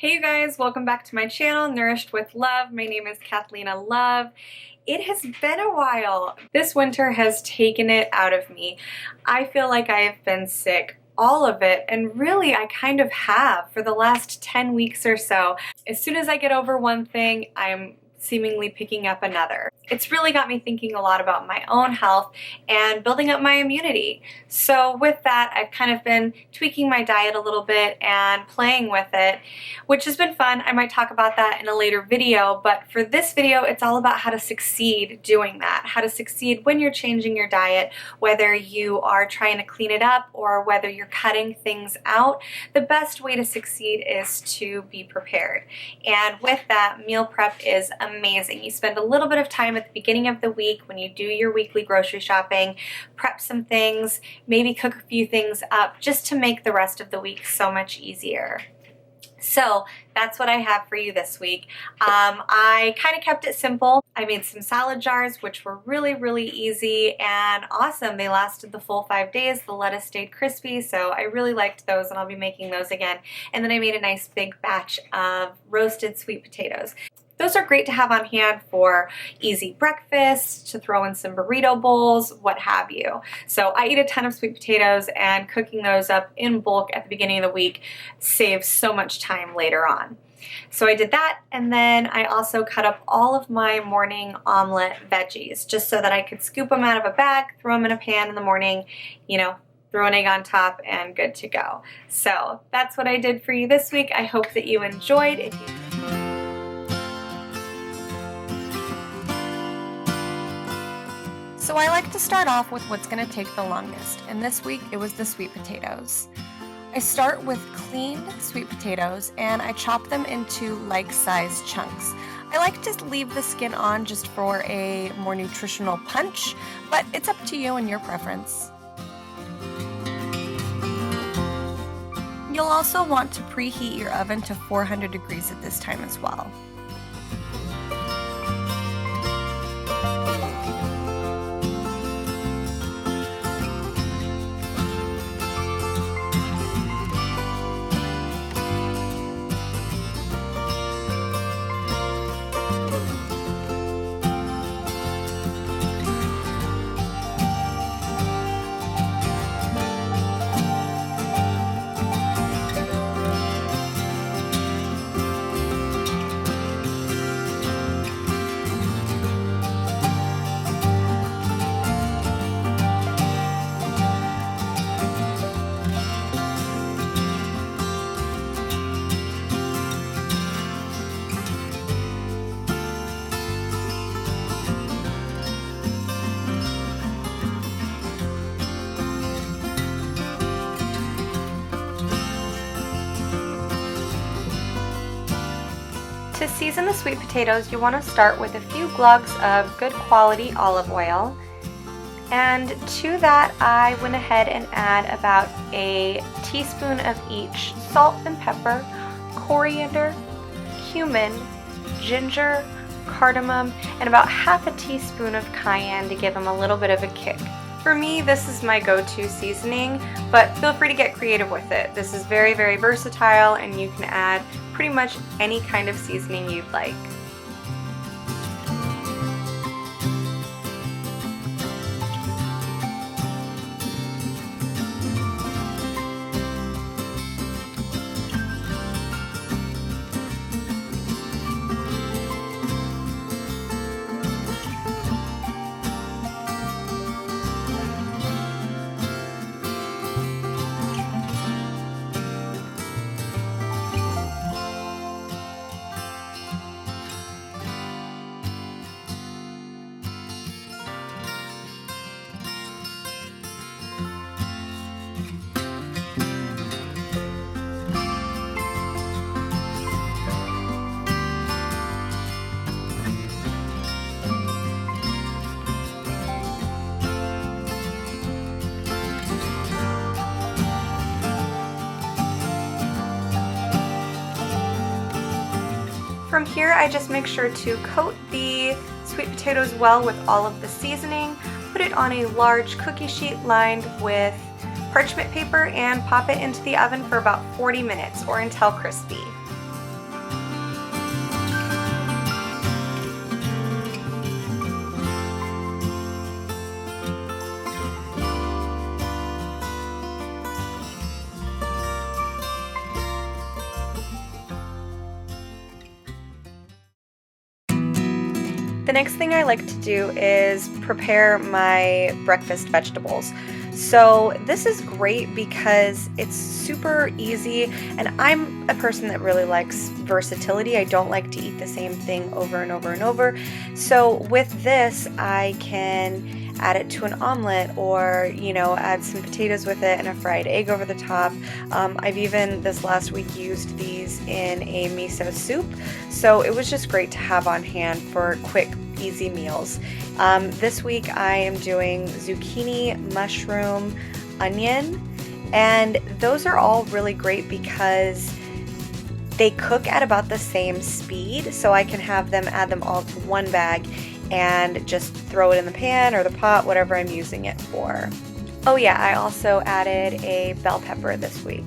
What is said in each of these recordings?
Hey you guys, welcome back to my channel, Nourished with Love. My name is Kathlena Love. It has been a while. This winter has taken it out of me. I feel like I have been sick all of it, and really I kind of have for the last 10 weeks or so. As soon as I get over one thing, I'm seemingly picking up another. It's really got me thinking a lot about my own health and building up my immunity. So with that, I've kind of been tweaking my diet a little bit and playing with it, which has been fun. I might talk about that in a later video, but for this video, it's all about how to succeed doing that, how to succeed when you're changing your diet, whether you are trying to clean it up or whether you're cutting things out. The best way to succeed is to be prepared. And with that, meal prep is amazing. You spend a little bit of time at the beginning of the week when you do your weekly grocery shopping, prep some things, maybe cook a few things up just to make the rest of the week so much easier. So that's what I have for you this week. I kind of kept it simple. I made some salad jars, which were really easy and awesome. They lasted the full 5 days. The lettuce stayed crispy, so I really liked those, and I'll be making those again. And then I made a nice big batch of roasted sweet potatoes. Those are great to have on hand for easy breakfast, to throw in some burrito bowls, what have you. So I eat a ton of sweet potatoes, and cooking those up in bulk at the beginning of the week saves so much time later on. So I did that, and then I also cut up all of my morning omelet veggies just so that I could scoop them out of a bag, throw them in a pan in the morning, throw an egg on top, and good to go. So that's what I did for you this week. I hope that you enjoyed. So I like to start off with what's going to take the longest, and this week it was the sweet potatoes. I start with cleaned sweet potatoes and I chop them into like-sized chunks. I like to leave the skin on just for a more nutritional punch, but it's up to you and your preference. You'll also want to preheat your oven to 400 degrees at this time as well. To season the sweet potatoes, you want to start with a few glugs of good quality olive oil. And to that, I went ahead and add about a teaspoon of each salt and pepper, coriander, cumin, ginger, cardamom, and about half a teaspoon of cayenne to give them a little bit of a kick. For me, this is my go-to seasoning, but feel free to get creative with it. This is very versatile, and you can add pretty much any kind of seasoning you'd like. From here, I just make sure to coat the sweet potatoes well with all of the seasoning, put it on a large cookie sheet lined with parchment paper, and pop it into the oven for about 40 minutes or until crispy. The next thing I like to do is prepare my breakfast vegetables. So this is great because it's super easy, and I'm a person that really likes versatility. I don't like to eat the same thing over and over and over. So with this, I can add it to an omelet, or add some potatoes with it and a fried egg over the top. I've even this last week used these in a miso soup, so it was just great to have on hand for quick, easy meals. This week I am doing zucchini, mushroom, onion, and those are all really great because they cook at about the same speed, so I can add them all to one bag and just throw it in the pan or the pot, whatever I'm using it for. Oh yeah, I also added a bell pepper this week.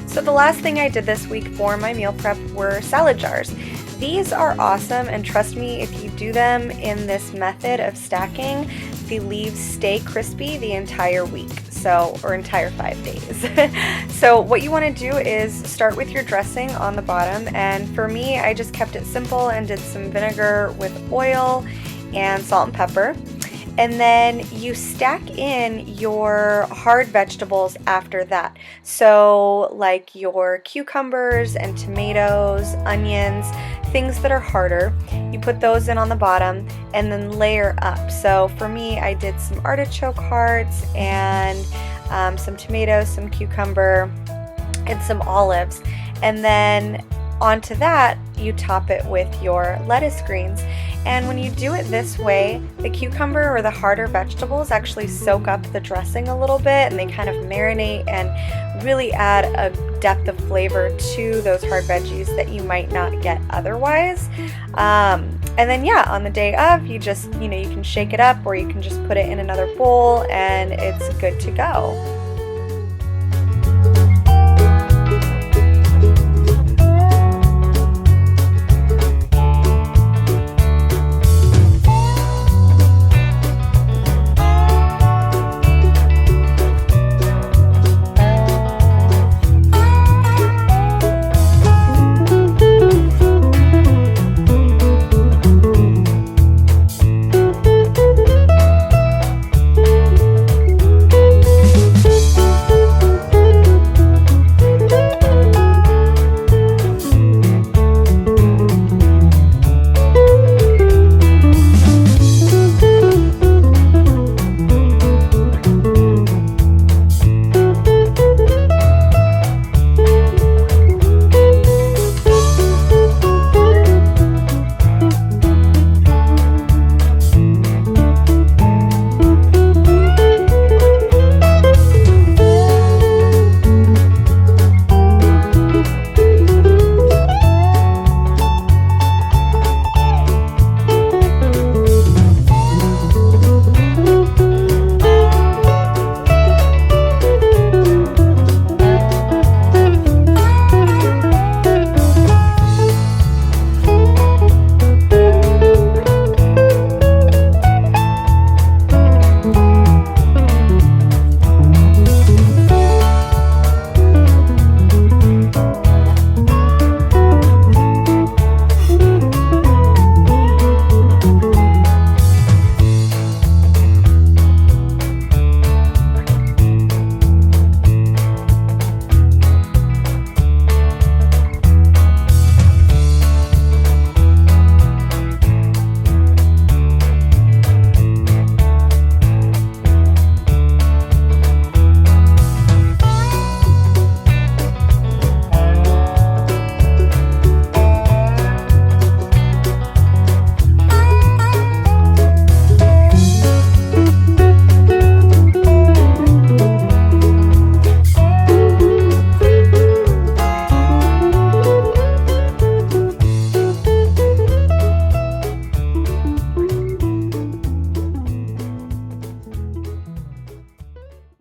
So the last thing I did this week for my meal prep were salad jars. These are awesome, and trust me, if you do them in this method of stacking, the leaves stay crispy the entire week, or entire 5 days. So what you want to do is start with your dressing on the bottom, and for me, I just kept it simple and did some vinegar with oil and salt and pepper. And then you stack in your hard vegetables after that. So like your cucumbers and tomatoes, onions, things that are harder, you put those in on the bottom and then layer up. So for me, I did some artichoke hearts and some tomatoes, some cucumber, and some olives. And then onto that, you top it with your lettuce greens. And when you do it this way, the cucumber or the harder vegetables actually soak up the dressing a little bit, and they kind of marinate and really add a depth of flavor to those hard veggies that you might not get otherwise. And then yeah, on the day of, you just, you can shake it up, or you can just put it in another bowl and it's good to go.